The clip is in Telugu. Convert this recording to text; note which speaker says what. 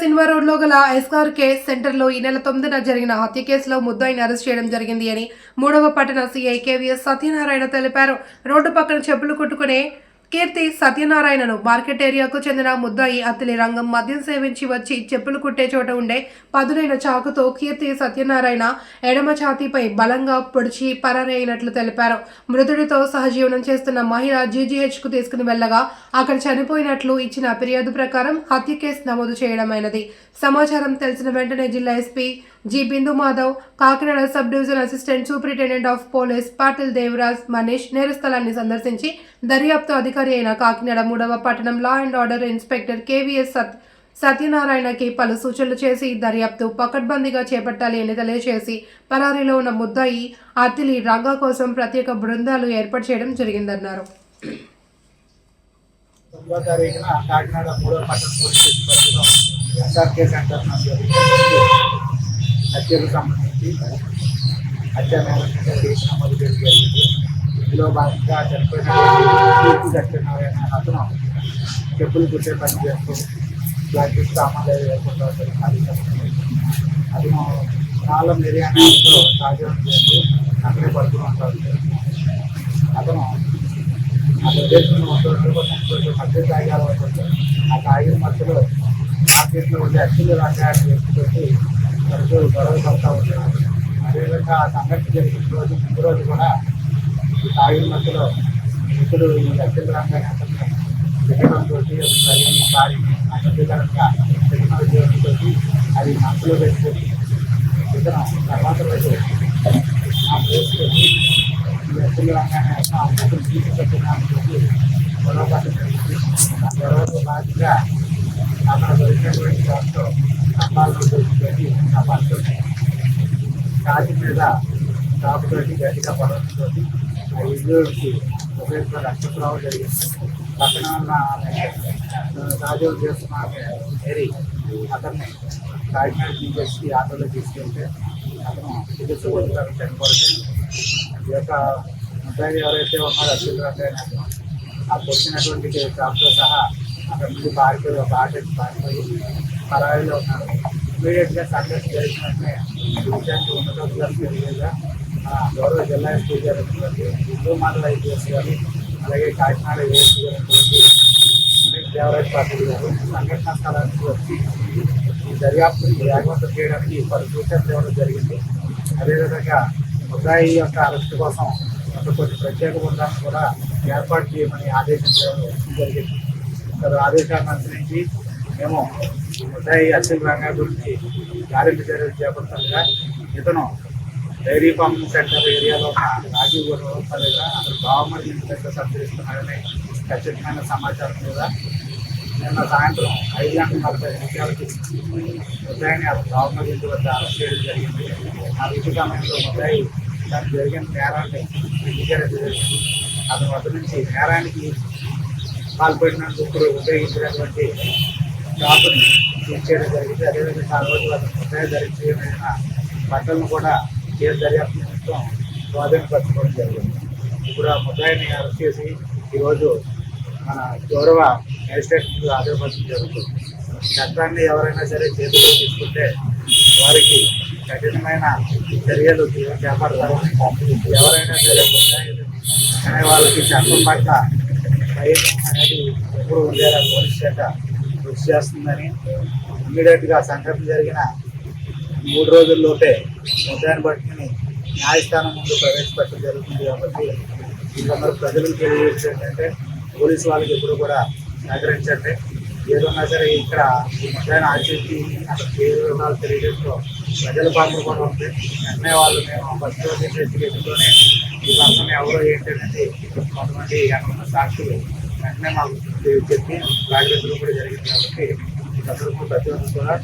Speaker 1: సినిమా రోడ్లో గల ఎస్ఆర్కే సెంటర్లో ఈ నెల 9న జరిగిన హత్య కేసులో ముద్దాయిని అరెస్ట్ చేయడం జరిగింది అని 3వ పట్టణ సీఐ కేవీఎస్ సత్యనారాయణ తెలిపారు. రోడ్డు పక్కన చెప్పులు కుట్టుకునే కీర్తి సత్యనారాయణను మార్కెట్ ఏరియాకు చెందిన ముద్దాయి అత్తిలి రంగం మద్యం సేవించి వచ్చి చెప్పులు కుట్టే చోట ఉండే పదునైన చాకుతో కీర్తి సత్యనారాయణ ఎడమ ఛాతీపై బలంగా పొడిచి పరారైనట్లు తెలిపారు. మృతుడితో సహజీవనం చేస్తున్న మహిళ జీజీహెచ్కు తీసుకుని వెళ్లగా అక్కడ చనిపోయినట్లు ఇచ్చిన ఫిర్యాదు ప్రకారం హత్య కేసు నమోదు చేయడమైనది. సమాచారం తెలిసిన వెంటనే జిల్లా SP G Bindu Madhav, Kakinada sub division assistant superintendent of police Patil Devaraj Manish నేరస్థలాన్ని సందర్శించి దర్యాప్తు అధికారి అయిన కాకినాడ 3వ పట్టణం law and order inspector KVS సత్యనారాయణకి పలు సూచనలు చేసి దర్యాప్తు పకడ్బందీగా చేపట్టాలి అని తెలియజేసి పరారీలో ఉన్న ముద్దాయి అత్తిలి రంగా కోసం ప్రత్యేక బృందాలు ఏర్పాటు చేయడం జరిగిందన్నారు.
Speaker 2: హత్యకు సంబంధించి హత్య కేసు నమోదు జరిగింది. ఇందులో భాగంగా చనిపోయిన సత్యనారాయణ అతను చెప్పులు కుట్టే పని చేస్తూ ప్లాస్టిక్ సామాన్లు వేయకుండా అతను నాలుగు నిర్యాణాలతో సహజం చేస్తూ అక్కడే పడుతూ ఉంటాడు. అతను ఆ ప్రదేశంలో ఉంటుంటే మధ్య తాగాలి ఉంటుంది. ఆ తాగిన మధ్యలో మార్కెట్లో ఉండే అత్తులు రంగాన్ని వ్యక్తితోటి తరచూ గొడవ పడుతూ ఉంటాడు. అదేవిధంగా ఆ సంఘటన జరిగిన రోజు ముందు రోజు కూడా ఈ తాగిన మధ్యలో ఇప్పుడు ఈ అత్తుల రంగాన్ని అతన్ని పెట్టడంతో తగిన సారి అసభ్యకరంగా పెట్టడంతో అది మనసులో పెట్టుకొని ఇతను తర్వాత రోజు ఆ ప్లేస్కి ఈ అత్తుల రంగాన్ని అతను తీసుకొచ్చినటువంటి గొడవ పడుతుంది. ఆ గొడవతో భాగంగా అక్కడ దొరికినటువంటి దాంతో స్తంభాలను దొరికిపోయి ఆ పట్టుని ఛాతి మీద టాపుతోటి గట్టిగా పడడంతో ఆ ఇంజూరికి ఉపయోగపడే రక్తస్రావం జరిగింది. పక్కన ఉన్న రాజోలు చేస్తున్న మేరీ అతన్ని కాకినాడ తీసుకొచ్చి ఆటోలో తీసుకెళ్తే అతను చికిత్స పొందుతానికి చనిపోవడం జరిగింది. ఈ యొక్క ముద్దాయి ఎవరైతే ఉన్నారో అత్యున్నతమైన ఆ వచ్చినటువంటి టాప్తో సహా అక్కడ నుండి పారిపోయి పరాయిలో ఉన్నారు. ఇమీడియట్గా సంఘటన జరిగిన వెంటనే విషయానికి ఉన్నతోద్యోగులకు తెలియగా గౌరవ జిల్లా ఎస్పీ గారు హిందూ మండల ఐపీఎస్ గారు అలాగే కాకినాడ ఏఎస్పీ గారు దేవరాజ్ పాటిల్ గారు సంఘటనా స్థలానికి వచ్చి ఈ దర్యాప్తుని వేగవంతం చేయడానికి పలు సూచనలు ఇవ్వడం జరిగింది. అదేవిధంగా ముద్దాయి యొక్క అరెస్టు కోసం కొన్ని ప్రత్యేక బృందాలను కూడా ఏర్పాటు చేయమని ఆదేశించడం జరిగింది. ఆదేశాలను అనుసరించి మేము ముద్దాయి అత్తిలి రంగా గురించి గాలింపు చర్యలు చేపడుతుండగా ఇతను డైరీ ఫార్మ్ సెంటర్ ఏరియాలో ఉన్న రాజీవ్ పనిగా అతను గవర్నమెంట్ ఇన్స్పెక్టర్ సంచరిస్తున్నారని ఖచ్చితమైన సమాచారం మీద నిన్న సాయంత్రం 5:40 ముద్దాయిని అతను గవర్నమెంట్ ఇంటి వద్ద అరెస్ట్ చేయడం జరిగింది. ఆ రుచి సమయంలో ముద్దాయి దానికి జరిగిన నేరాన్ని విచారించడం జరిగింది. అతని వద్ద నుంచి నేరానికి పాల్పడినందుకు ఉపయోగించినటువంటి షాపుని తీర్చేయడం జరిగింది. అదేవిధంగా ఆ రోజు అతను ముద్దాయి ధరించిన బట్టలను కూడా కేసు దర్యాప్తు నిమిత్తం స్వాధీనపరచుకోవడం జరిగింది. ఇప్పుడు ఆ ముద్దాయిని అరెస్ట్ చేసి ఈరోజు మన గౌరవ మేజిస్ట్రేట్ ముందు హాజరుపరచడం జరుగుతుంది. చట్టాన్ని ఎవరైనా సరే చేతిలో తీసుకుంటే వారికి కఠినమైన చర్యలు చేపడతారని ఎవరైనా సరే ముద్దాయిలు అనే వాళ్ళకి చట్టం పట్ల భయం అనేది ఎప్పుడు ఉండేలా పోలీస్ శాఖ కృషి చేస్తుందని ఇమ్మీడియట్గా సంఘటన జరిగిన 3 రోజుల్లోపే ముద్దాయిని పట్టుకుని న్యాయస్థానం ముందు ప్రవేశపెట్టడం జరుగుతుంది. కాబట్టి వీళ్ళందరూ ప్రజలకు తెలియజేసి ఏంటంటే పోలీసు వాళ్ళకి ఎప్పుడు కూడా సహకరించండి. ఏదన్నా సరే ఇక్కడ ముద్దాయిని ఆచరించి అక్కడ ఏ వివరాలు తెలియజేస్తూ ప్రజల పాత్ర కూడా ఉంది. వెంటనే వాళ్ళు మేము ఫస్ట్ రోజు ఇన్వెస్టిగేషన్లోనే ఈ పర్సన్ ఎవరో ఏంటనేది కొంతమంది అక్కడ సాక్షులు వెంటనే మాకు చెప్పి ప్రాజెక్టులు కూడా జరిగింది. కాబట్టి ఈ సందర్భంలో ప్రతి ఒక్కరు కూడా